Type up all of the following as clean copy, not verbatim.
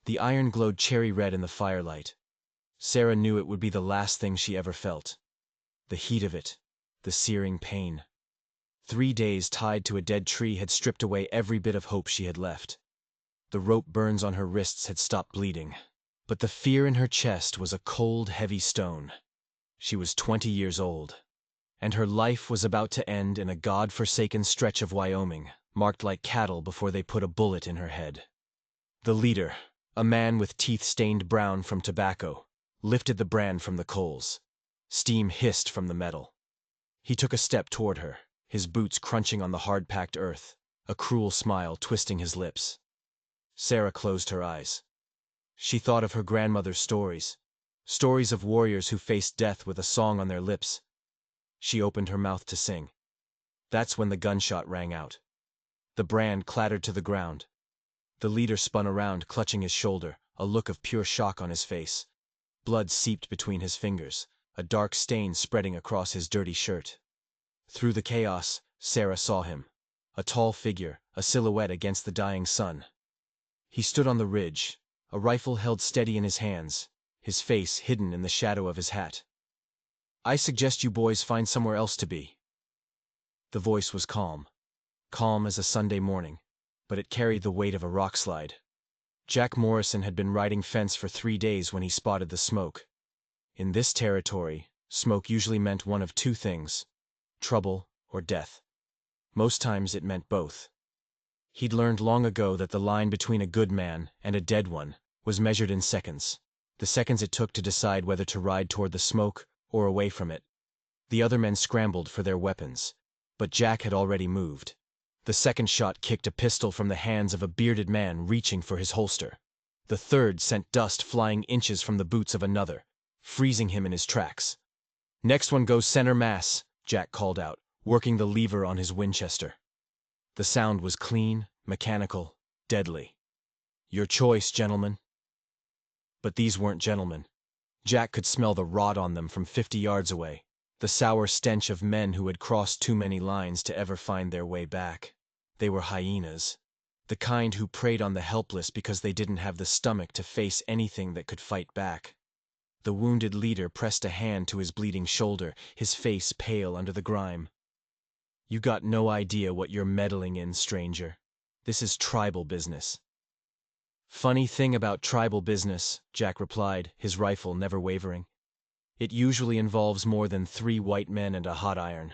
The iron glowed cherry red in the firelight. Sarah knew it would be the last thing she ever felt. The heat of it, the searing pain. 3 days tied to a dead tree had stripped away every bit of hope she had left. The rope burns on her wrists had stopped bleeding. But the fear in her chest was a cold, heavy stone. She was 20 years old, and her life was about to end in a God-forsaken stretch of Wyoming, marked like cattle before they put a bullet in her head. The leader, a man with teeth stained brown from tobacco, lifted the brand from the coals. Steam hissed from the metal. He took a step toward her, his boots crunching on the hard-packed earth, a cruel smile twisting his lips. Sarah closed her eyes. She thought of her grandmother's stories of warriors who faced death with a song on their lips. She opened her mouth to sing. That's when the gunshot rang out. The brand clattered to the ground. The leader spun around, clutching his shoulder, a look of pure shock on his face. Blood seeped between his fingers, a dark stain spreading across his dirty shirt. Through the chaos, Sarah saw him, a tall figure, a silhouette against the dying sun. He stood on the ridge, a rifle held steady in his hands, his face hidden in the shadow of his hat. "I suggest you boys find somewhere else to be." The voice was calm as a Sunday morning, but it carried the weight of a rock slide. Jack Morrison had been riding fence for 3 days when he spotted the smoke. In this territory, smoke usually meant one of two things: trouble or death. Most times it meant both. He'd learned long ago that the line between a good man and a dead one was measured in seconds, the seconds it took to decide whether to ride toward the smoke or away from it. The other men scrambled for their weapons, but Jack had already moved. The second shot kicked a pistol from the hands of a bearded man reaching for his holster. The third sent dust flying inches from the boots of another, freezing him in his tracks. "Next one goes center mass," Jack called out, working the lever on his Winchester. The sound was clean, mechanical, deadly. "Your choice, gentlemen." But these weren't gentlemen. Jack could smell the rot on them from 50 yards away, the sour stench of men who had crossed too many lines to ever find their way back. They were hyenas, the kind who preyed on the helpless because they didn't have the stomach to face anything that could fight back. The wounded leader pressed a hand to his bleeding shoulder, his face pale under the grime. "You got no idea what you're meddling in, stranger. This is tribal business." "Funny thing about tribal business," Jack replied, his rifle never wavering. "It usually involves more than 3 white men and a hot iron."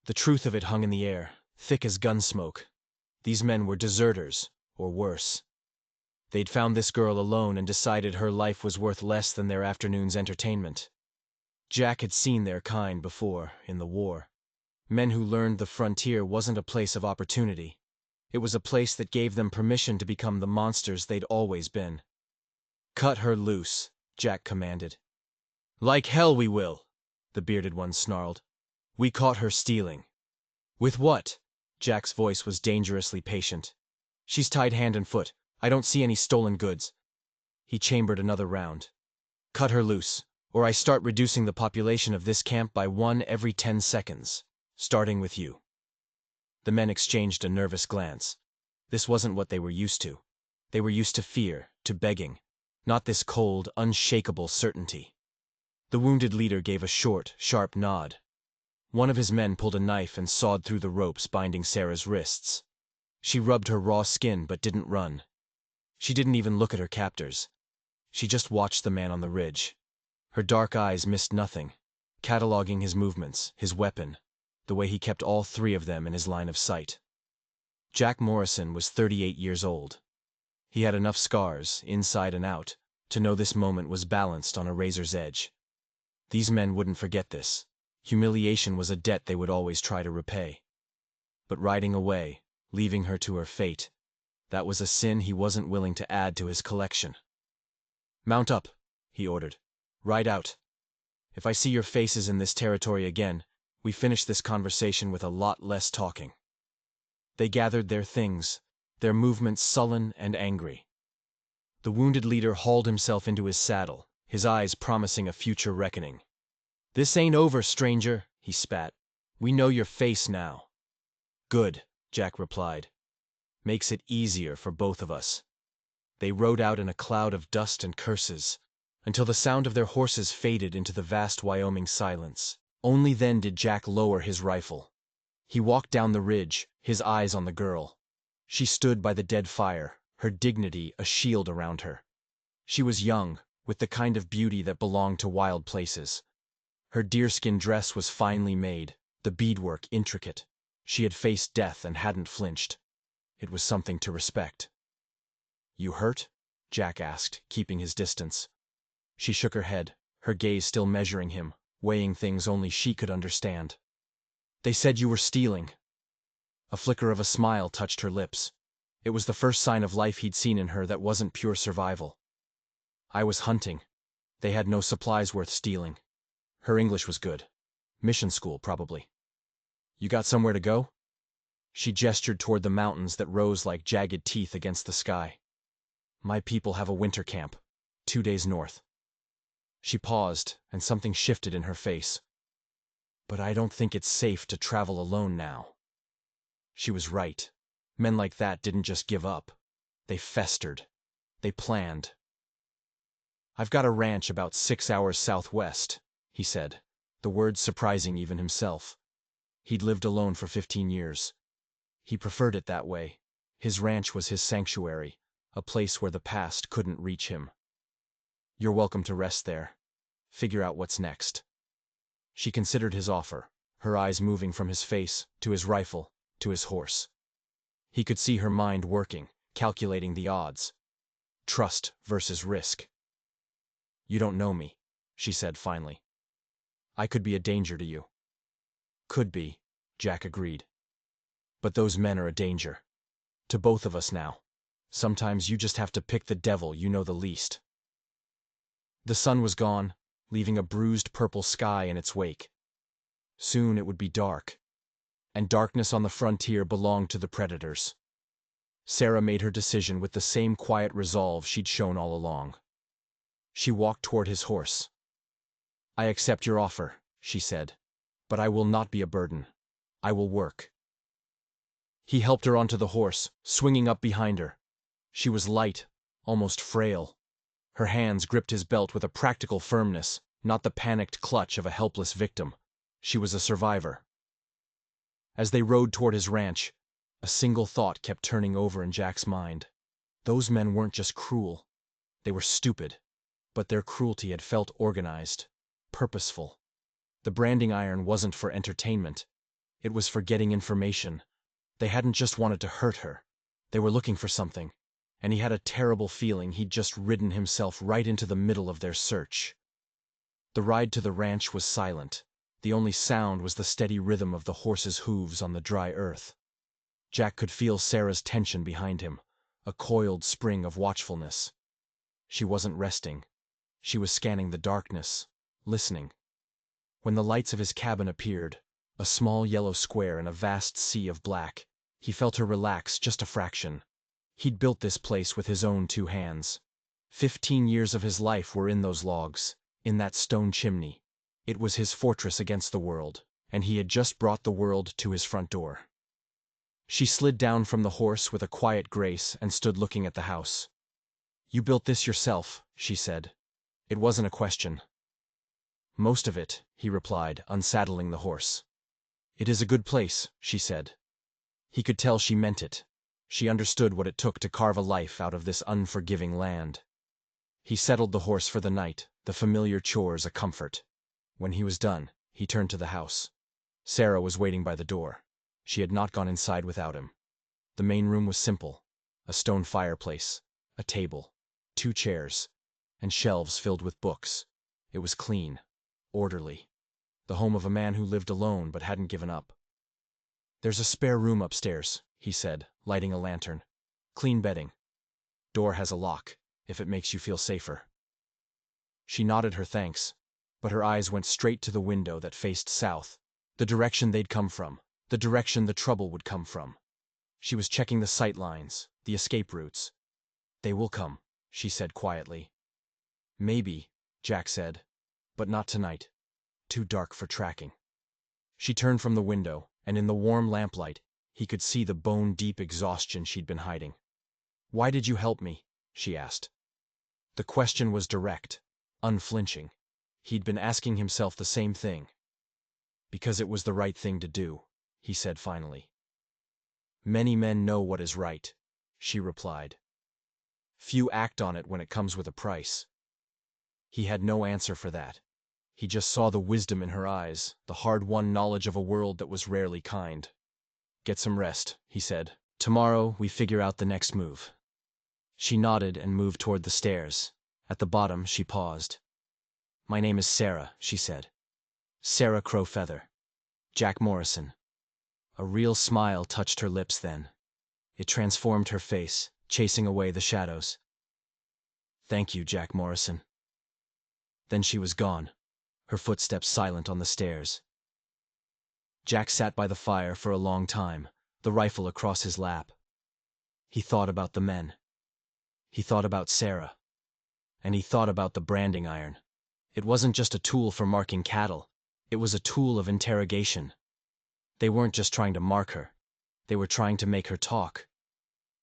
The truth of it hung in the air, thick as gun smoke. These men were deserters, or worse. They'd found this girl alone and decided her life was worth less than their afternoon's entertainment. Jack had seen their kind before, in the war. Men who learned the frontier wasn't a place of opportunity. It was a place that gave them permission to become the monsters they'd always been. "Cut her loose," Jack commanded. "Like hell we will," the bearded one snarled. "We caught her stealing." "With what?" Jack's voice was dangerously patient. "She's tied hand and foot. I don't see any stolen goods." He chambered another round. "Cut her loose, or I start reducing the population of this camp by 1 every 10 seconds, starting with you." The men exchanged a nervous glance. This wasn't what they were used to. They were used to fear, to begging, not this cold, unshakable certainty. The wounded leader gave a short, sharp nod. One of his men pulled a knife and sawed through the ropes binding Sarah's wrists. She rubbed her raw skin but didn't run. She didn't even look at her captors. She just watched the man on the ridge. Her dark eyes missed nothing, cataloging his movements, his weapon, the way he kept all 3 of them in his line of sight. Jack Morrison was 38 years old. He had enough scars, inside and out, to know this moment was balanced on a razor's edge. These men wouldn't forget this. Humiliation was a debt they would always try to repay. But riding away, leaving her to her fate, that was a sin he wasn't willing to add to his collection. "Mount up," he ordered. "Ride out. If I see your faces in this territory again, we finish this conversation with a lot less talking." They gathered their things, their movements sullen and angry. The wounded leader hauled himself into his saddle, his eyes promising a future reckoning. "This ain't over, stranger," he spat. "We know your face now." "Good," Jack replied. "Makes it easier for both of us." They rode out in a cloud of dust and curses, until the sound of their horses faded into the vast Wyoming silence. Only then did Jack lower his rifle. He walked down the ridge, his eyes on the girl. She stood by the dead fire, her dignity a shield around her. She was young, with the kind of beauty that belonged to wild places. Her deerskin dress was finely made, the beadwork intricate. She had faced death and hadn't flinched. It was something to respect. "You hurt?" Jack asked, keeping his distance. She shook her head, her gaze still measuring him, weighing things only she could understand. "They said you were stealing." A flicker of a smile touched her lips. It was the first sign of life he'd seen in her that wasn't pure survival. "I was hunting. They had no supplies worth stealing." Her English was good. Mission school, probably. "You got somewhere to go?" She gestured toward the mountains that rose like jagged teeth against the sky. "My people have a winter camp, 2 days north." She paused, and something shifted in her face. "But I don't think it's safe to travel alone now." She was right. Men like that didn't just give up. They festered. They planned. "I've got a ranch about 6 hours southwest," he said, the words surprising even himself. He'd lived alone for 15 years. He preferred it that way. His ranch was his sanctuary, a place where the past couldn't reach him. "You're welcome to rest there. Figure out what's next." She considered his offer, her eyes moving from his face, to his rifle, to his horse. He could see her mind working, calculating the odds. Trust versus risk. "You don't know me," she said finally. "I could be a danger to you." "Could be," Jack agreed. "But those men are a danger. To both of us now. Sometimes you just have to pick the devil you know the least." The sun was gone, leaving a bruised purple sky in its wake. Soon it would be dark. And darkness on the frontier belonged to the predators. Sarah made her decision with the same quiet resolve she'd shown all along. She walked toward his horse. "I accept your offer," she said, "but I will not be a burden. I will work." He helped her onto the horse, swinging up behind her. She was light, almost frail. Her hands gripped his belt with a practical firmness, not the panicked clutch of a helpless victim. She was a survivor. As they rode toward his ranch, a single thought kept turning over in Jack's mind. Those men weren't just cruel. They were stupid. But their cruelty had felt organized, purposeful. The branding iron wasn't for entertainment. It was for getting information. They hadn't just wanted to hurt her. They were looking for something. And he had a terrible feeling he'd just ridden himself right into the middle of their search. The ride to the ranch was silent. The only sound was the steady rhythm of the horse's hooves on the dry earth. Jack could feel Sarah's tension behind him, a coiled spring of watchfulness. She wasn't resting. She was scanning the darkness, listening. When the lights of his cabin appeared, a small yellow square in a vast sea of black, he felt her relax just a fraction. He'd built this place with his own 2 hands. 15 years of his life were in those logs, in that stone chimney. It was his fortress against the world, and he had just brought the world to his front door. She slid down from the horse with a quiet grace and stood looking at the house. "You built this yourself," she said. It wasn't a question. "Most of it," he replied, unsaddling the horse. "It is a good place," she said. He could tell she meant it. She understood what it took to carve a life out of this unforgiving land. He settled the horse for the night, the familiar chores a comfort. When he was done, he turned to the house. Sarah was waiting by the door. She had not gone inside without him. The main room was simple. A stone fireplace, a table, 2 chairs, and shelves filled with books. It was clean, orderly. The home of a man who lived alone but hadn't given up. "There's a spare room upstairs," he said, lighting a lantern. "Clean bedding. Door has a lock, if it makes you feel safer." She nodded her thanks, but her eyes went straight to the window that faced south, the direction they'd come from, the direction the trouble would come from. She was checking the sight lines, the escape routes. "They will come," she said quietly. "Maybe," Jack said, "but not tonight. Too dark for tracking." She turned from the window, and in the warm lamplight, he could see the bone-deep exhaustion she'd been hiding. "Why did you help me?" she asked. The question was direct, unflinching. He'd been asking himself the same thing. Because it was the right thing to do, he said finally. Many men know what is right, she replied. Few act on it when it comes with a price. He had no answer for that. He just saw the wisdom in her eyes, the hard-won knowledge of a world that was rarely kind. Get some rest, he said. Tomorrow we figure out the next move. She nodded and moved toward the stairs. At the bottom, she paused. My name is Sarah, she said. Sarah Crowfeather. Jack Morrison. A real smile touched her lips then. It transformed her face, chasing away the shadows. Thank you, Jack Morrison. Then she was gone, her footsteps silent on the stairs. Jack sat by the fire for a long time, the rifle across his lap. He thought about the men. He thought about Sarah. And he thought about the branding iron. It wasn't just a tool for marking cattle. It was a tool of interrogation. They weren't just trying to mark her. They were trying to make her talk.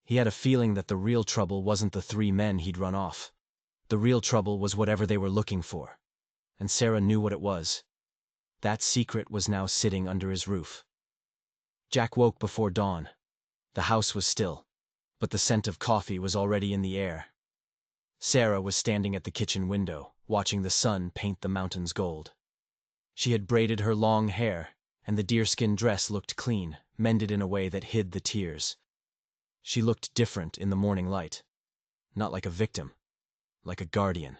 He had a feeling that the real trouble wasn't the 3 men he'd run off. The real trouble was whatever they were looking for. And Sarah knew what it was. That secret was now sitting under his roof. Jack woke before dawn. The house was still, but the scent of coffee was already in the air. Sarah was standing at the kitchen window, watching the sun paint the mountains gold. She had braided her long hair, and the deerskin dress looked clean, mended in a way that hid the tears. She looked different in the morning light. Not like a victim, like a guardian.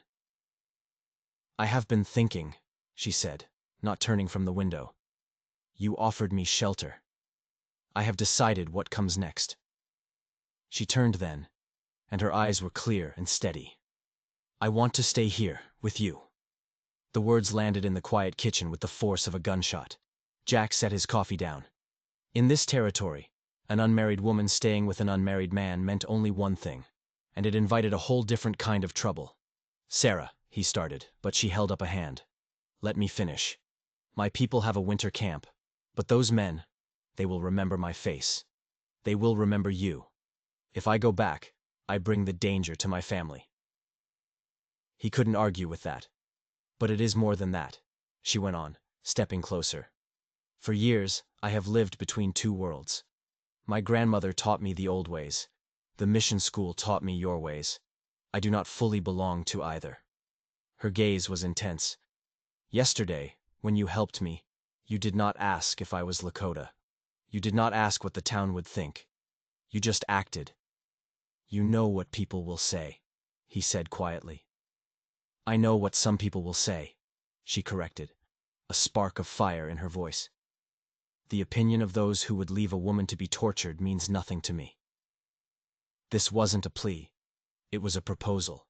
I have been thinking, she said, not turning from the window. You offered me shelter. I have decided what comes next. She turned then, and her eyes were clear and steady. I want to stay here, with you. The words landed in the quiet kitchen with the force of a gunshot. Jack set his coffee down. In this territory, an unmarried woman staying with an unmarried man meant only one thing, and it invited a whole different kind of trouble. Sarah, he started, but she held up a hand. Let me finish. My people have a winter camp, but those men, they will remember my face. They will remember you. If I go back, I bring the danger to my family. He couldn't argue with that. But it is more than that, she went on, stepping closer. For years, I have lived between 2 worlds. My grandmother taught me the old ways. The mission school taught me your ways. I do not fully belong to either. Her gaze was intense. Yesterday, when you helped me, you did not ask if I was Lakota. You did not ask what the town would think. You just acted. You know what people will say, he said quietly. I know what some people will say, she corrected, a spark of fire in her voice. The opinion of those who would leave a woman to be tortured means nothing to me. This wasn't a plea. It was a proposal.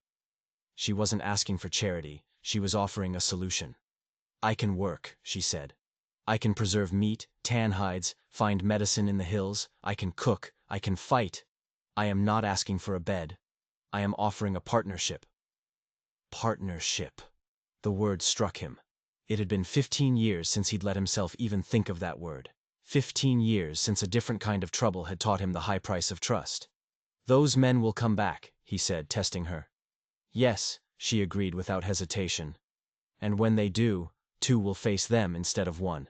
She wasn't asking for charity. She was offering a solution. I can work, she said. I can preserve meat, tan hides, find medicine in the hills. I can cook. I can fight. I am not asking for a bed. I am offering a partnership. Partnership. The word struck him. It had been 15 years since he'd let himself even think of that word. 15 years since a different kind of trouble had taught him the high price of trust. Those men will come back, he said, testing her. Yes, she agreed without hesitation. And when they do, 2 will face them instead of 1.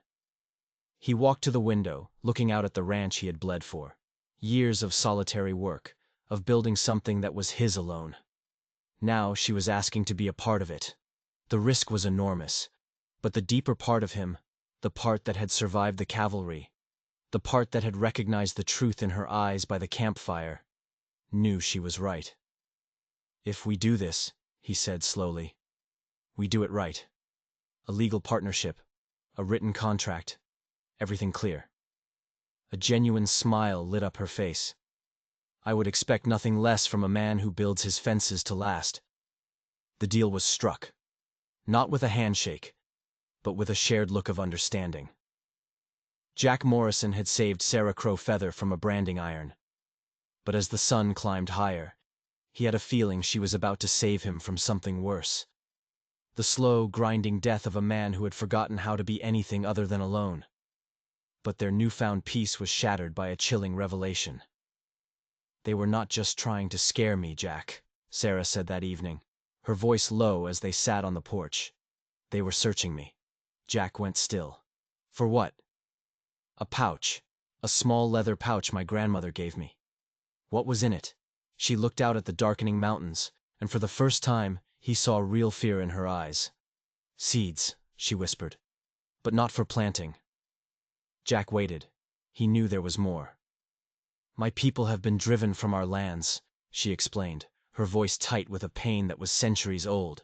He walked to the window, looking out at the ranch he had bled for. Years of solitary work, of building something that was his alone. Now she was asking to be a part of it. The risk was enormous, but the deeper part of him, the part that had survived the cavalry, the part that had recognized the truth in her eyes by the campfire, knew she was right. If we do this, he said slowly, we do it right. A legal partnership, a written contract, everything clear. A genuine smile lit up her face. I would expect nothing less from a man who builds his fences to last. The deal was struck. Not with a handshake, but with a shared look of understanding. Jack Morrison had saved Sarah Crowfeather from a branding iron. But as the sun climbed higher, he had a feeling she was about to save him from something worse. The slow, grinding death of a man who had forgotten how to be anything other than alone. But their newfound peace was shattered by a chilling revelation. They were not just trying to scare me, Jack, Sarah said that evening, her voice low as they sat on the porch. They were searching me. Jack went still. For what? A pouch. A small leather pouch my grandmother gave me. What was in it? She looked out at the darkening mountains, and for the first time, he saw real fear in her eyes. Seeds, she whispered. But not for planting. Jack waited. He knew there was more. My people have been driven from our lands, she explained, her voice tight with a pain that was centuries old.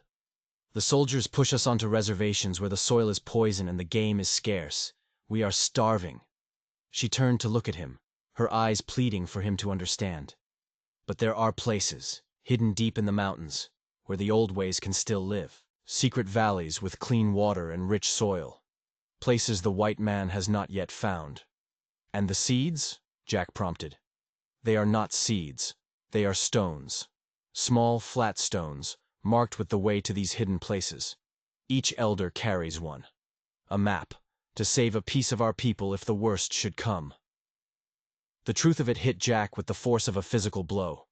The soldiers push us onto reservations where the soil is poison and the game is scarce. We are starving. She turned to look at him, her eyes pleading for him to understand. But there are places, hidden deep in the mountains, where the old ways can still live. Secret valleys with clean water and rich soil. Places the white man has not yet found. And the seeds? Jack prompted. They are not seeds. They are stones. Small, flat stones, marked with the way to these hidden places. Each elder carries one. A map, to save a piece of our people if the worst should come. The truth of it hit Jack with the force of a physical blow.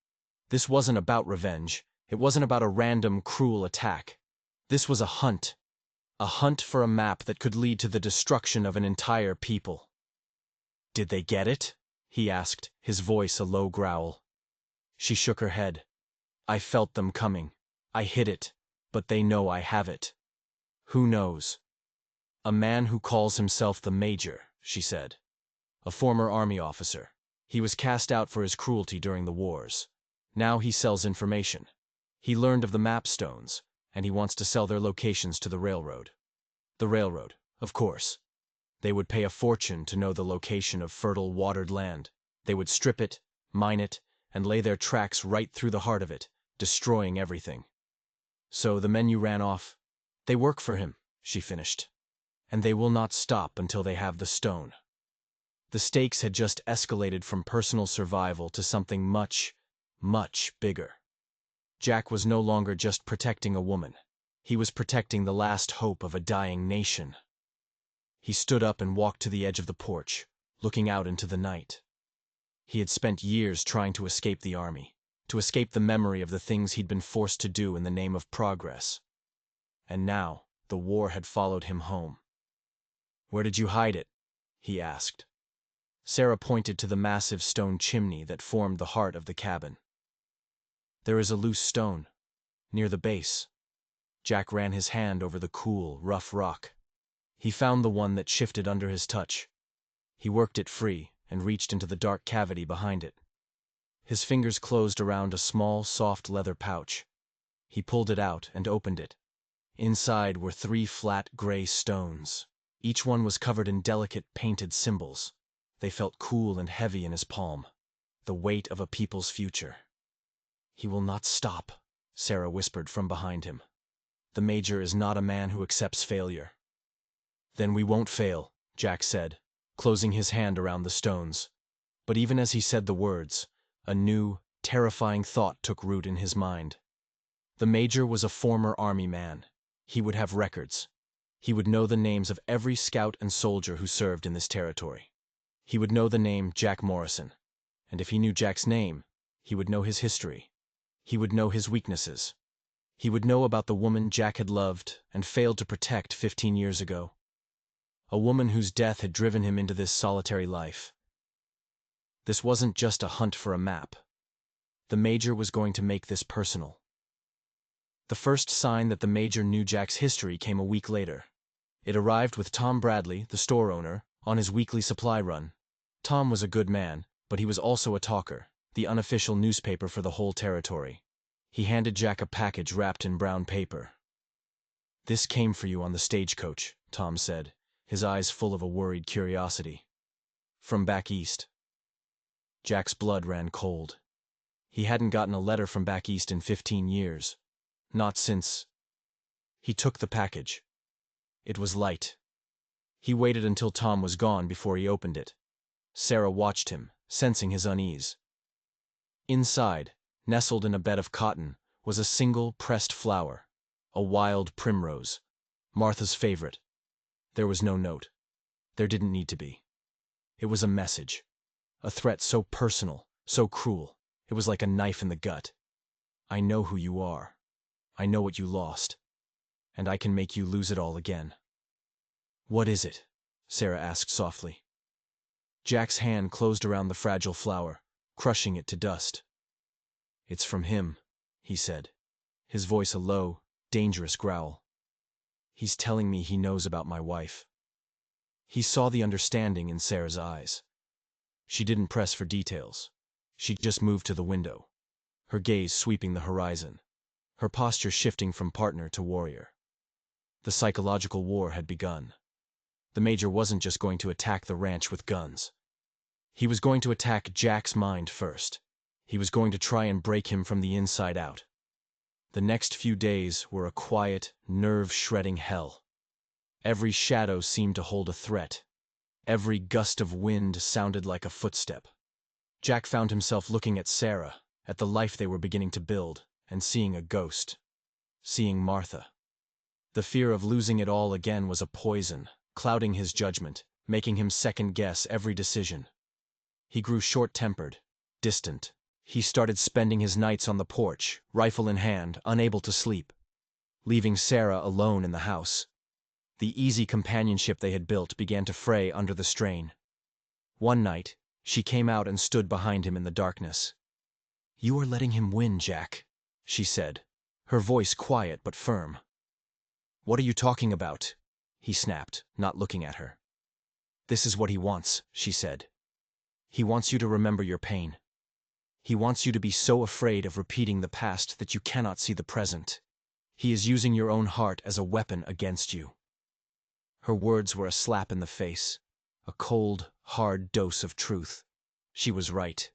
This wasn't about revenge. It wasn't about a random, cruel attack. This was a hunt. A hunt for a map that could lead to the destruction of an entire people. Did they get it? He asked, his voice a low growl. She shook her head. I felt them coming. I hid it, but they know I have it. Who knows? A man who calls himself the Major, she said. A former army officer. He was cast out for his cruelty during the wars. Now he sells information. He learned of the map stones, and he wants to sell their locations to the railroad. The railroad, of course. They would pay a fortune to know the location of fertile, watered land. They would strip it, mine it, and lay their tracks right through the heart of it, destroying everything. So the men you ran off, they work for him, she finished. And they will not stop until they have the stone. The stakes had just escalated from personal survival to something much, much bigger. Jack was no longer just protecting a woman. He was protecting the last hope of a dying nation. He stood up and walked to the edge of the porch, looking out into the night. He had spent years trying to escape the army, to escape the memory of the things he'd been forced to do in the name of progress. And now, the war had followed him home. Where did you hide it? He asked. Sarah pointed to the massive stone chimney that formed the heart of the cabin. There is a loose stone, near the base. Jack ran his hand over the cool, rough rock. He found the one that shifted under his touch. He worked it free and reached into the dark cavity behind it. His fingers closed around a small, soft leather pouch. He pulled it out and opened it. Inside were 3 flat, gray stones. Each one was covered in delicate, painted symbols. They felt cool and heavy in his palm. The weight of a people's future. He will not stop, Sarah whispered from behind him. The Major is not a man who accepts failure. Then we won't fail, Jack said, closing his hand around the stones. But even as he said the words, a new, terrifying thought took root in his mind. The Major was a former army man. He would have records. He would know the names of every scout and soldier who served in this territory. He would know the name Jack Morrison. And if he knew Jack's name, he would know his history. He would know his weaknesses. He would know about the woman Jack had loved and failed to protect 15 years ago. A woman whose death had driven him into this solitary life. This wasn't just a hunt for a map. The Major was going to make this personal. The first sign that the Major knew Jack's history came a week later. It arrived with Tom Bradley, the store owner, on his weekly supply run. Tom was a good man, but he was also a talker, the unofficial newspaper for the whole territory. He handed Jack a package wrapped in brown paper. "This came for you on the stagecoach," Tom said, his eyes full of a worried curiosity. "From back east." Jack's blood ran cold. He hadn't gotten a letter from back east in 15 years. Not since. He took the package. It was light. He waited until Tom was gone before he opened it. Sarah watched him, sensing his unease. Inside, nestled in a bed of cotton, was a single pressed flower, a wild primrose, Martha's favorite. There was no note. There didn't need to be. It was a message. A threat so personal, so cruel, it was like a knife in the gut. I know who you are. I know what you lost. And I can make you lose it all again." "What is it?" Sarah asked softly. Jack's hand closed around the fragile flower, crushing it to dust. "It's from him," he said, his voice a low, dangerous growl. "He's telling me he knows about my wife." He saw the understanding in Sarah's eyes. She didn't press for details. She just moved to the window, her gaze sweeping the horizon, her posture shifting from partner to warrior. The psychological war had begun. The Major wasn't just going to attack the ranch with guns. He was going to attack Jack's mind first. He was going to try and break him from the inside out. The next few days were a quiet, nerve-shredding hell. Every shadow seemed to hold a threat. Every gust of wind sounded like a footstep. Jack found himself looking at Sarah, at the life they were beginning to build, and seeing a ghost. Seeing Martha. The fear of losing it all again was a poison, clouding his judgment, making him second-guess every decision. He grew short-tempered, distant. He started spending his nights on the porch, rifle in hand, unable to sleep. Leaving Sarah alone in the house. The easy companionship they had built began to fray under the strain. One night, she came out and stood behind him in the darkness. "You are letting him win, Jack," she said, her voice quiet but firm. "What are you talking about?" he snapped, not looking at her. "This is what he wants," she said. "He wants you to remember your pain. He wants you to be so afraid of repeating the past that you cannot see the present. He is using your own heart as a weapon against you." Her words were a slap in the face, a cold, hard dose of truth. She was right.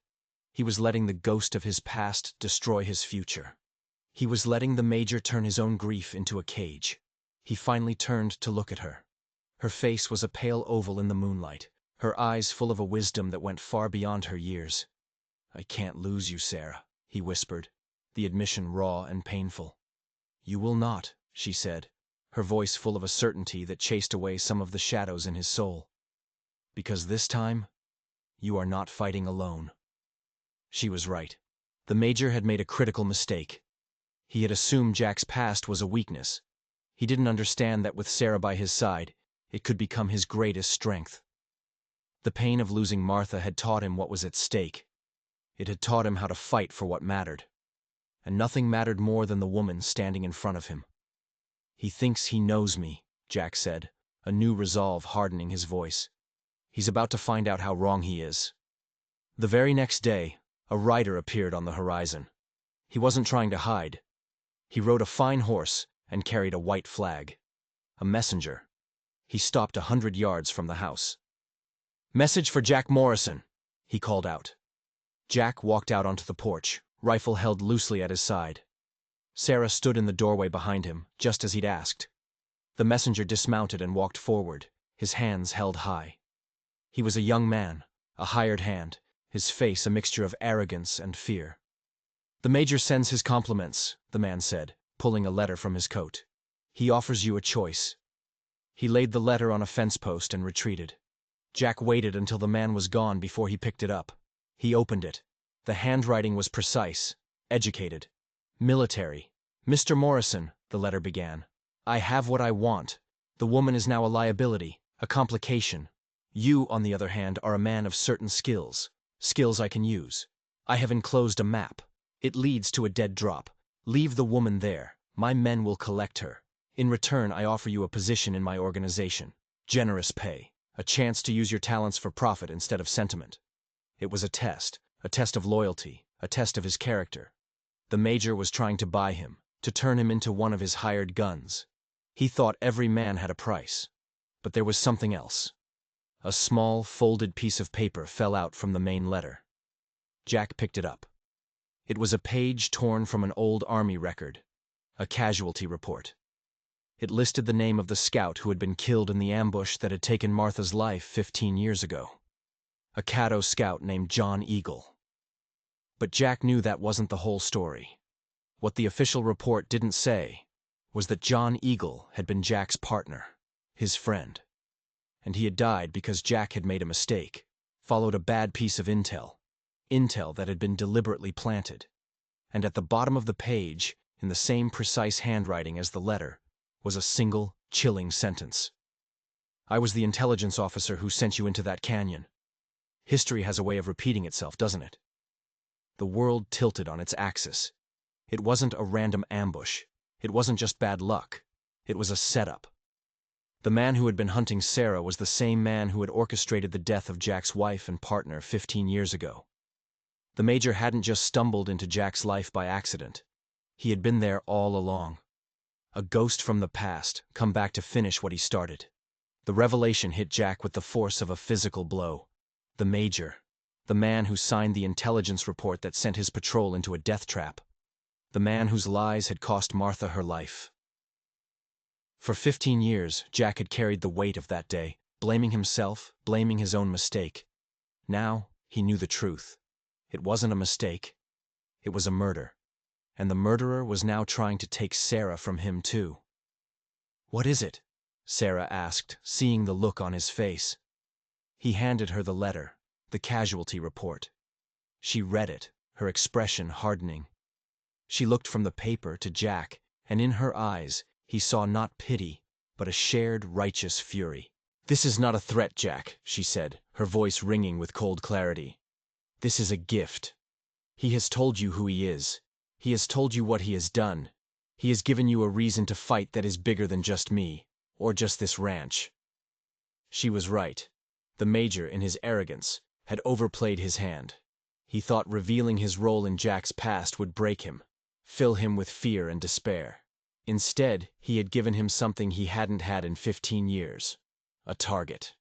He was letting the ghost of his past destroy his future. He was letting the Major turn his own grief into a cage. He finally turned to look at her. Her face was a pale oval in the moonlight, her eyes full of a wisdom that went far beyond her years. "I can't lose you, Sarah," he whispered, the admission raw and painful. "You will not," she said, her voice full of a certainty that chased away some of the shadows in his soul. "Because this time, you are not fighting alone." She was right. The Major had made a critical mistake. He had assumed Jack's past was a weakness. He didn't understand that with Sarah by his side, it could become his greatest strength. The pain of losing Martha had taught him what was at stake. It had taught him how to fight for what mattered. And nothing mattered more than the woman standing in front of him. "He thinks he knows me," Jack said, a new resolve hardening his voice. "He's about to find out how wrong he is." The very next day, a rider appeared on the horizon. He wasn't trying to hide. He rode a fine horse and carried a white flag. A messenger. He stopped 100 yards from the house. "Message for Jack Morrison," he called out. Jack walked out onto the porch, rifle held loosely at his side. Sarah stood in the doorway behind him, just as he'd asked. The messenger dismounted and walked forward, his hands held high. He was a young man, a hired hand, his face a mixture of arrogance and fear. "The Major sends his compliments," the man said, pulling a letter from his coat. "He offers you a choice." He laid the letter on a fence post and retreated. Jack waited until the man was gone before he picked it up. He opened it. The handwriting was precise, educated, military. "Mr. Morrison," the letter began, "I have what I want. The woman is now a liability, a complication. You, on the other hand, are a man of certain skills. Skills I can use. I have enclosed a map. It leads to a dead drop. Leave the woman there. My men will collect her. In return, I offer you a position in my organization. Generous pay. A chance to use your talents for profit instead of sentiment." It was a test of loyalty, a test of his character. The Major was trying to buy him, to turn him into one of his hired guns. He thought every man had a price. But there was something else. A small, folded piece of paper fell out from the main letter. Jack picked it up. It was a page torn from an old army record, a casualty report. It listed the name of the scout who had been killed in the ambush that had taken Martha's life 15 years ago. A Caddo scout named John Eagle. But Jack knew that wasn't the whole story. What the official report didn't say was that John Eagle had been Jack's partner, his friend. And he had died because Jack had made a mistake, followed a bad piece of intel that had been deliberately planted. and at the bottom of the page, in the same precise handwriting as the letter, was a single, chilling sentence. "I was the intelligence officer who sent you into that canyon." History has a way of repeating itself, doesn't it? The world tilted on its axis. It wasn't a random ambush. It wasn't just bad luck. It was a setup. The man who had been hunting Sarah was the same man who had orchestrated the death of Jack's wife and partner 15 years ago. The Major hadn't just stumbled into Jack's life by accident. He had been there all along. A ghost from the past, come back to finish what he started. The revelation hit Jack with the force of a physical blow. The Major, the man who signed the intelligence report that sent his patrol into a death trap. The man whose lies had cost Martha her life. For 15 years, Jack had carried the weight of that day, blaming himself, blaming his own mistake. Now, he knew the truth. It wasn't a mistake. It was a murder. And the murderer was now trying to take Sarah from him too. "What is it?" Sarah asked, seeing the look on his face. He handed her the letter, the casualty report. She read it, her expression hardening. She looked from the paper to Jack, and in her eyes, he saw not pity, but a shared righteous fury. "This is not a threat, Jack," she said, her voice ringing with cold clarity. "This is a gift. He has told you who he is. He has told you what he has done. He has given you a reason to fight that is bigger than just me, or just this ranch." She was right. The Major, in his arrogance, had overplayed his hand. He thought revealing his role in Jack's past would break him, fill him with fear and despair. Instead, he had given him something he hadn't had in 15 years. A target.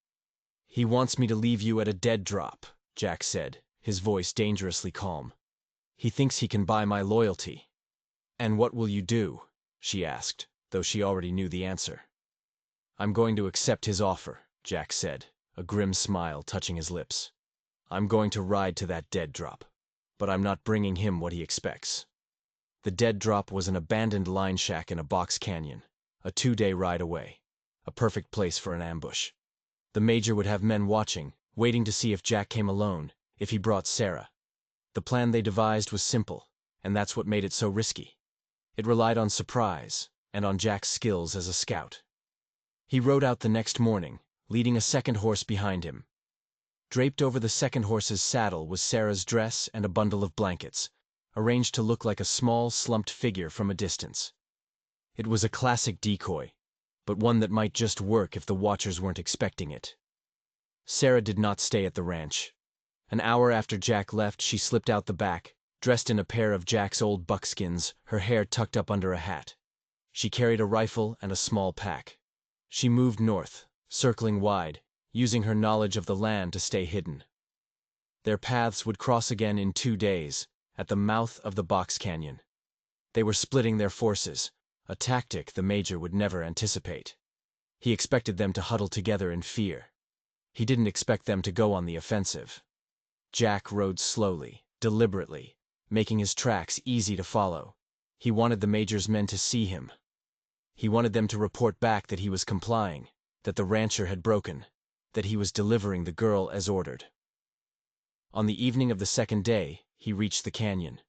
"He wants me to leave you at a dead drop," Jack said, his voice dangerously calm. "He thinks he can buy my loyalty." "And what will you do?" she asked, though she already knew the answer. "I'm going to accept his offer," Jack said, a grim smile touching his lips. "I'm going to ride to that dead drop, but I'm not bringing him what he expects." The dead drop was an abandoned line shack in a box canyon, a 2-day ride away, a perfect place for an ambush. The Major would have men watching, waiting to see if Jack came alone, if he brought Sarah. The plan they devised was simple, and that's what made it so risky. It relied on surprise, and on Jack's skills as a scout. He rode out the next morning, leading a second horse behind him. Draped over the second horse's saddle was Sarah's dress and a bundle of blankets, arranged to look like a small, slumped figure from a distance. It was a classic decoy, but one that might just work if the watchers weren't expecting it. Sarah did not stay at the ranch. An hour after Jack left, she slipped out the back, dressed in a pair of Jack's old buckskins, her hair tucked up under a hat. She carried a rifle and a small pack. She moved north, circling wide, using her knowledge of the land to stay hidden. Their paths would cross again in 2 days, at the mouth of the box canyon. They were splitting their forces, a tactic the Major would never anticipate. He expected them to huddle together in fear. He didn't expect them to go on the offensive. Jack rode slowly, deliberately, making his tracks easy to follow. He wanted the Major's men to see him. He wanted them to report back that he was complying, that the rancher had broken, that he was delivering the girl as ordered. On the evening of the second day, he reached the canyon.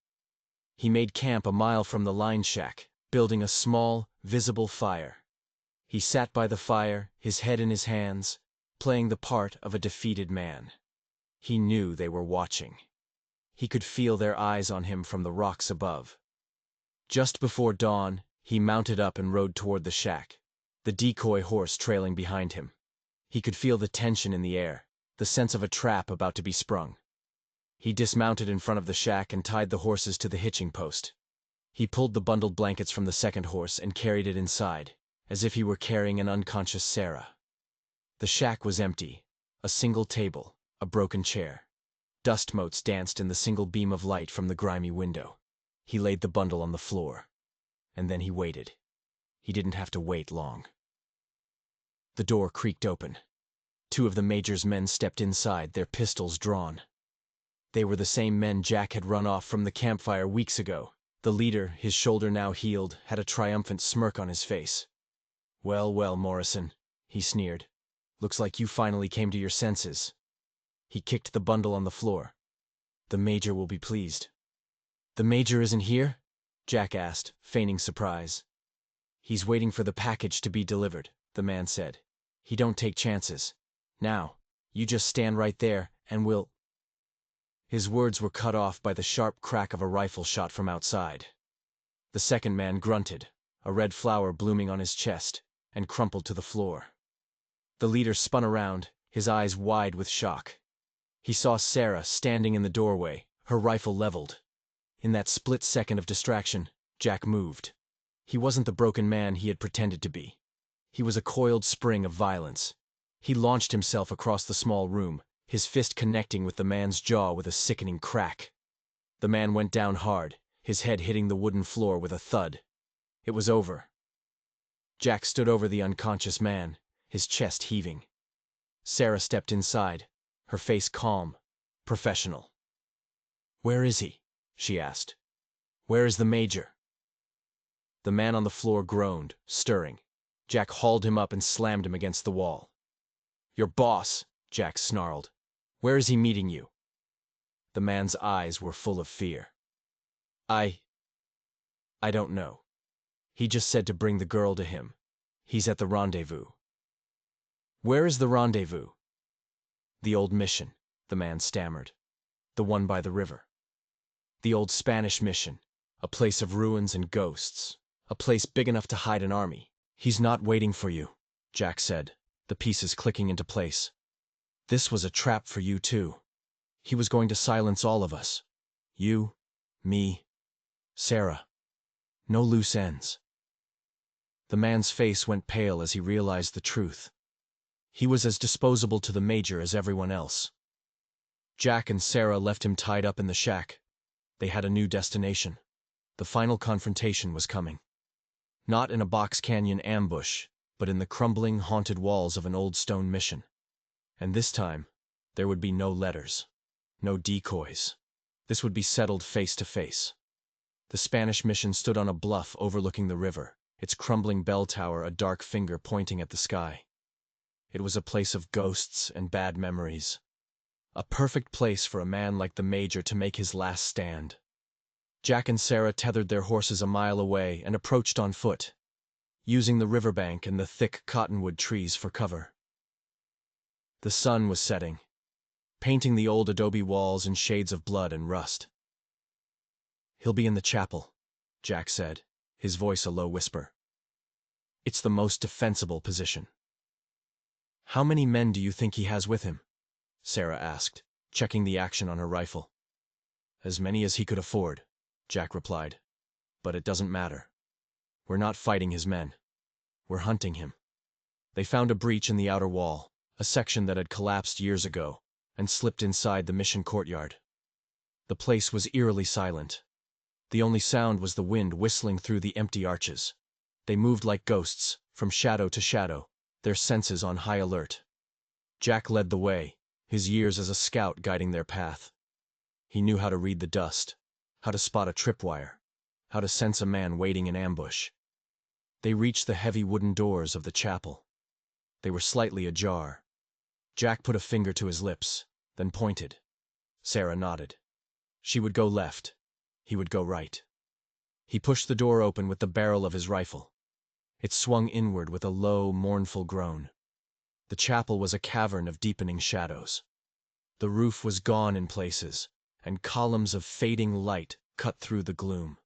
He made camp a mile from the line shack, building a small, visible fire. He sat by the fire, his head in his hands, playing the part of a defeated man. He knew they were watching. He could feel their eyes on him from the rocks above. Just before dawn, he mounted up and rode toward the shack, the decoy horse trailing behind him. He could feel the tension in the air, the sense of a trap about to be sprung. He dismounted in front of the shack and tied the horses to the hitching post. He pulled the bundled blankets from the second horse and carried it inside, as if he were carrying an unconscious Sarah. The shack was empty, a single table, a broken chair. Dust motes danced in the single beam of light from the grimy window. He laid the bundle on the floor. And then he waited. He didn't have to wait long. The door creaked open. 2 of the Major's men stepped inside, their pistols drawn. They were the same men Jack had run off from the campfire weeks ago. The leader, his shoulder now healed, had a triumphant smirk on his face. "Well, well, Morrison," he sneered. "Looks like you finally came to your senses." He kicked the bundle on the floor. "The Major will be pleased." "The Major isn't here?" Jack asked, feigning surprise. "He's waiting for the package to be delivered," the man said. "He don't take chances. Now, you just stand right there, and we'll—" His words were cut off by the sharp crack of a rifle shot from outside. The second man grunted, a red flower blooming on his chest, and crumpled to the floor. The leader spun around, his eyes wide with shock. He saw Sarah standing in the doorway, her rifle leveled. In that split second of distraction, Jack moved. He wasn't the broken man he had pretended to be. He was a coiled spring of violence. He launched himself across the small room, his fist connecting with the man's jaw with a sickening crack. The man went down hard, his head hitting the wooden floor with a thud. It was over. Jack stood over the unconscious man, his chest heaving. Sarah stepped inside, her face calm, professional. "Where is he?" she asked. "Where is the Major?" The man on the floor groaned, stirring. Jack hauled him up and slammed him against the wall. "Your boss," Jack snarled. "Where is he meeting you?" The man's eyes were full of fear. I don't know. He just said to bring the girl to him. He's at the rendezvous." "Where is the rendezvous?" "The old mission," the man stammered. "The one by the river. The old Spanish mission, a place of ruins and ghosts, a place big enough to hide an army." "He's not waiting for you," Jack said, the pieces clicking into place. "This was a trap for you, too. He was going to silence all of us. You, me, Sarah. No loose ends." The man's face went pale as he realized the truth. He was as disposable to the Major as everyone else. Jack and Sarah left him tied up in the shack. They had a new destination. The final confrontation was coming. Not in a box canyon ambush, but in the crumbling, haunted walls of an old stone mission. And this time, there would be no letters, no decoys. This would be settled face to face. The Spanish mission stood on a bluff overlooking the river, its crumbling bell tower a dark finger pointing at the sky. It was a place of ghosts and bad memories. A perfect place for a man like the Major to make his last stand. Jack and Sarah tethered their horses a mile away and approached on foot, using the riverbank and the thick cottonwood trees for cover. The sun was setting, painting the old adobe walls in shades of blood and rust. "He'll be in the chapel," Jack said, his voice a low whisper. "It's the most defensible position." "How many men do you think he has with him?" Sarah asked, checking the action on her rifle. "As many as he could afford," Jack replied. "But it doesn't matter. We're not fighting his men. We're hunting him." They found a breach in the outer wall, a section that had collapsed years ago, and slipped inside the mission courtyard. The place was eerily silent. The only sound was the wind whistling through the empty arches. They moved like ghosts, from shadow to shadow, their senses on high alert. Jack led the way, his years as a scout guiding their path. He knew how to read the dust, how to spot a tripwire, how to sense a man waiting in ambush. They reached the heavy wooden doors of the chapel. They were slightly ajar. Jack put a finger to his lips, then pointed. Sarah nodded. She would go left. He would go right. He pushed the door open with the barrel of his rifle. It swung inward with a low, mournful groan. The chapel was a cavern of deepening shadows. The roof was gone in places, and columns of fading light cut through the gloom.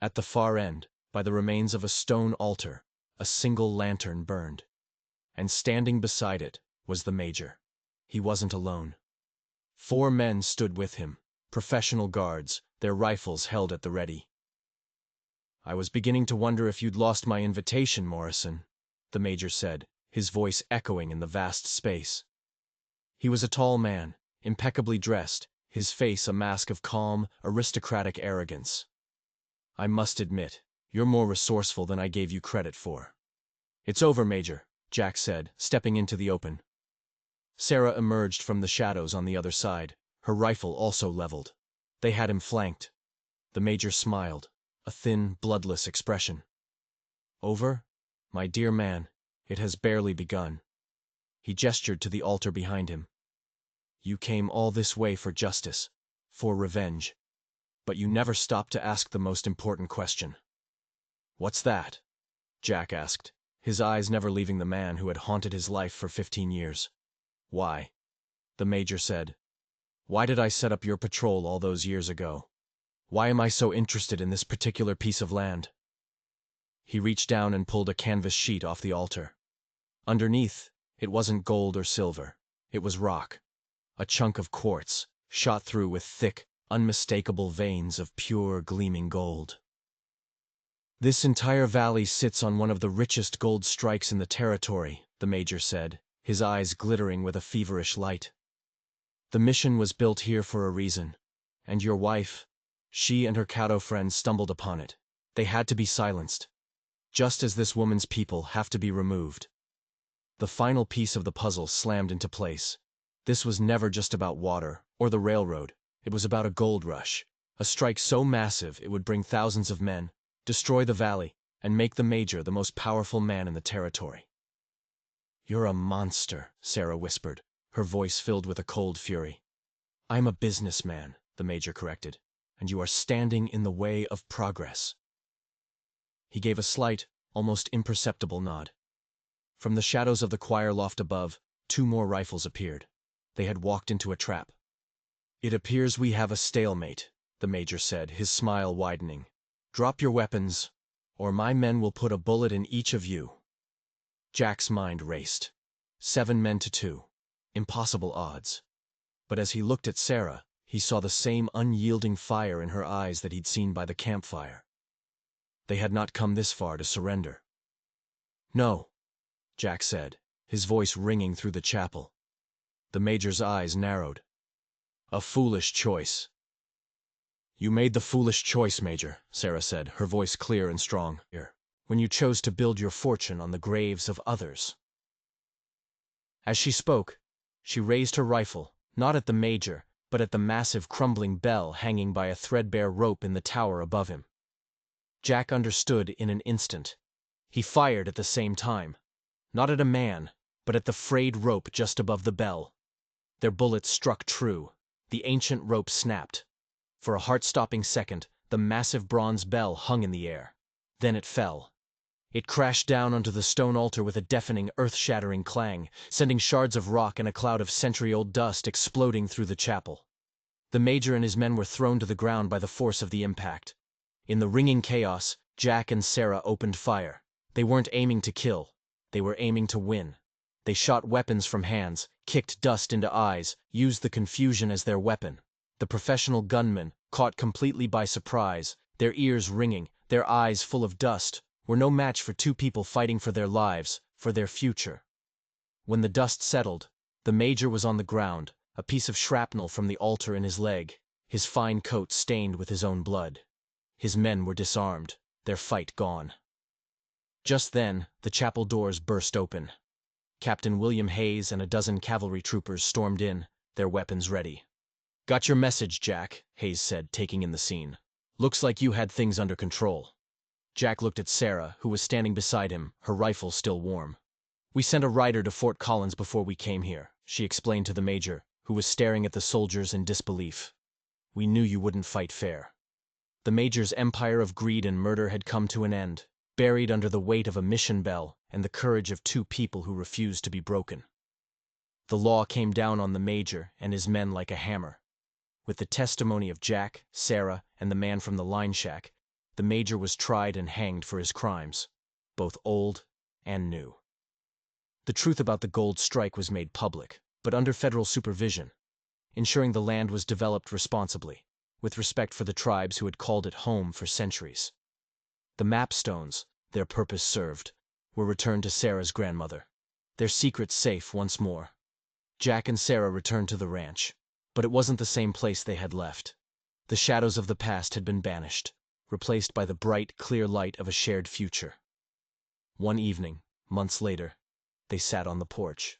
At the far end, by the remains of a stone altar, a single lantern burned. And standing beside it was the Major. He wasn't alone. 4 men stood with him, professional guards, their rifles held at the ready. "I was beginning to wonder if you'd lost my invitation, Morrison," the Major said, his voice echoing in the vast space. He was a tall man, impeccably dressed, his face a mask of calm, aristocratic arrogance. "I must admit, you're more resourceful than I gave you credit for." "It's over, Major," Jack said, stepping into the open. Sarah emerged from the shadows on the other side, her rifle also leveled. They had him flanked. The Major smiled, a thin, bloodless expression. "Over? My dear man, it has barely begun." He gestured to the altar behind him. "You came all this way for justice, for revenge. But you never stop to ask the most important question. What's that? Jack asked, his eyes never leaving the man who had haunted his life for 15 years. Why? The major said. Why did I set up your patrol all those years ago? Why am I so interested in this particular piece of land? He reached down and pulled a canvas sheet off the altar. Underneath, it wasn't gold or silver. It was rock. A chunk of quartz, shot through with thick, unmistakable veins of pure, gleaming gold. This entire valley sits on one of the richest gold strikes in the territory, the major said, his eyes glittering with a feverish light. The mission was built here for a reason, and your wife, she and her Caddo friends stumbled upon it. They had to be silenced, just as this woman's people have to be removed. The final piece of the puzzle slammed into place. This was never just about water or the railroad. It was about a gold rush, a strike so massive it would bring thousands of men, destroy the valley, and make the major the most powerful man in the territory. You're a monster, Sarah whispered, her voice filled with a cold fury. I'm a businessman, the major corrected, and you are standing in the way of progress. He gave a slight, almost imperceptible nod. From the shadows of the choir loft above, 2 more rifles appeared. They had walked into a trap. It appears we have a stalemate, the major said, his smile widening. Drop your weapons, or my men will put a bullet in each of you. Jack's mind raced. 7 men to 2. Impossible odds. But as he looked at Sarah, he saw the same unyielding fire in her eyes that he'd seen by the campfire. They had not come this far to surrender. No, Jack said, his voice ringing through the chapel. The major's eyes narrowed. A foolish choice. You made the foolish choice, Major, Sarah said, her voice clear and strong, when you chose to build your fortune on the graves of others. As she spoke, she raised her rifle, not at the major, but at the massive crumbling bell hanging by a threadbare rope in the tower above him. Jack understood in an instant. He fired at the same time, not at a man, but at the frayed rope just above the bell. Their bullets struck true. The ancient rope snapped. For a heart-stopping second, the massive bronze bell hung in the air. Then it fell. It crashed down onto the stone altar with a deafening, earth-shattering clang, sending shards of rock and a cloud of century-old dust exploding through the chapel. The major and his men were thrown to the ground by the force of the impact. In the ringing chaos, Jack and Sarah opened fire. They weren't aiming to kill. They were aiming to win. They shot weapons from hands, kicked dust into eyes, used the confusion as their weapon. The professional gunmen, caught completely by surprise, their ears ringing, their eyes full of dust, were no match for 2 people fighting for their lives, for their future. When the dust settled, the major was on the ground, a piece of shrapnel from the altar in his leg, his fine coat stained with his own blood. His men were disarmed, their fight gone. Just then, the chapel doors burst open. Captain William Hayes and a dozen cavalry troopers stormed in, their weapons ready. Got your message, Jack, Hayes said, taking in the scene. Looks like you had things under control. Jack looked at Sarah, who was standing beside him, her rifle still warm. We sent a rider to Fort Collins before we came here, she explained to the major, who was staring at the soldiers in disbelief. We knew you wouldn't fight fair. The major's empire of greed and murder had come to an end, buried under the weight of a mission bell and the courage of 2 people who refused to be broken. The law came down on the major and his men like a hammer. With the testimony of Jack, Sarah, and the man from the line shack, the major was tried and hanged for his crimes, both old and new. The truth about the gold strike was made public, but under federal supervision, ensuring the land was developed responsibly, with respect for the tribes who had called it home for centuries. The map stones, their purpose served, were returned to Sarah's grandmother, their secrets safe once more. Jack and Sarah returned to the ranch, but it wasn't the same place they had left. The shadows of the past had been banished, replaced by the bright, clear light of a shared future. One evening, months later, they sat on the porch.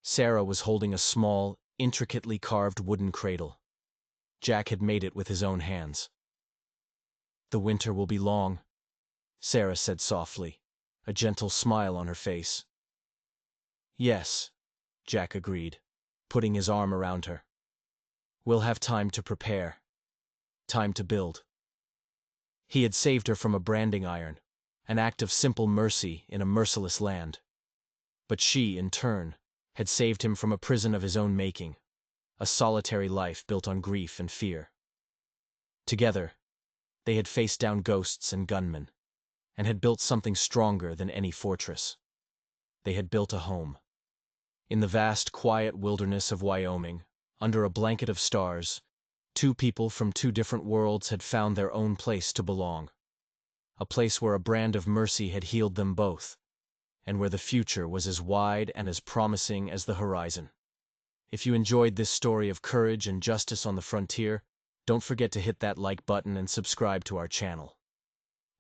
Sarah was holding a small, intricately carved wooden cradle. Jack had made it with his own hands. The winter will be long, Sarah said softly, a gentle smile on her face. Yes, Jack agreed, putting his arm around her. We'll have time to prepare. Time to build. He had saved her from a branding iron, an act of simple mercy in a merciless land. But she, in turn, had saved him from a prison of his own making, a solitary life built on grief and fear. Together, they had faced down ghosts and gunmen, and had built something stronger than any fortress. They had built a home. In the vast, quiet wilderness of Wyoming, under a blanket of stars, two people from two different worlds had found their own place to belong. A place where a brand of mercy had healed them both, and where the future was as wide and as promising as the horizon. If you enjoyed this story of courage and justice on the frontier, don't forget to hit that like button and subscribe to our channel.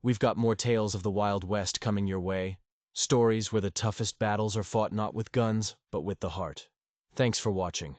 We've got more tales of the Wild West coming your way, stories where the toughest battles are fought not with guns, but with the heart. Thanks for watching.